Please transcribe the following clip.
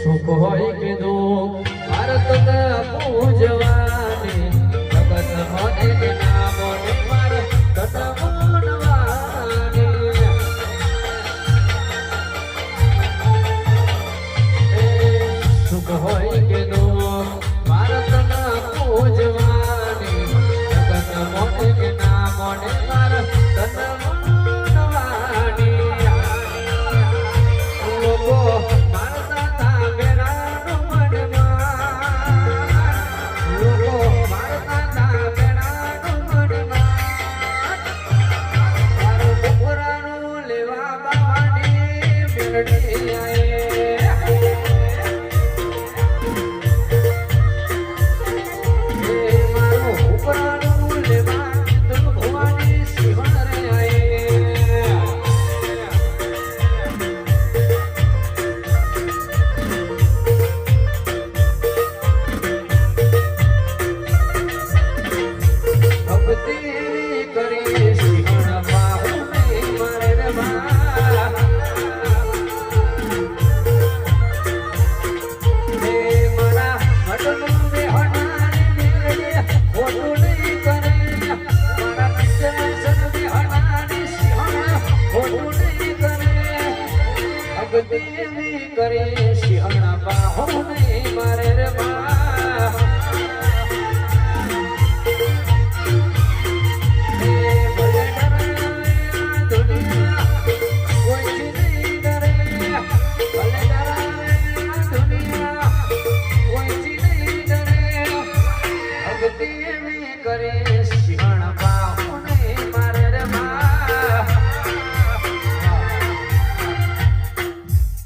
સુખ હોય કે દુઃખ ભારતના પૂજવાની જગત મને નામ ને માર તન મનવાની સુખ હોય કે દુઃખ ભારતના પૂજવાની જગત મને નામ ને માર તન મનવાની લોકો કરે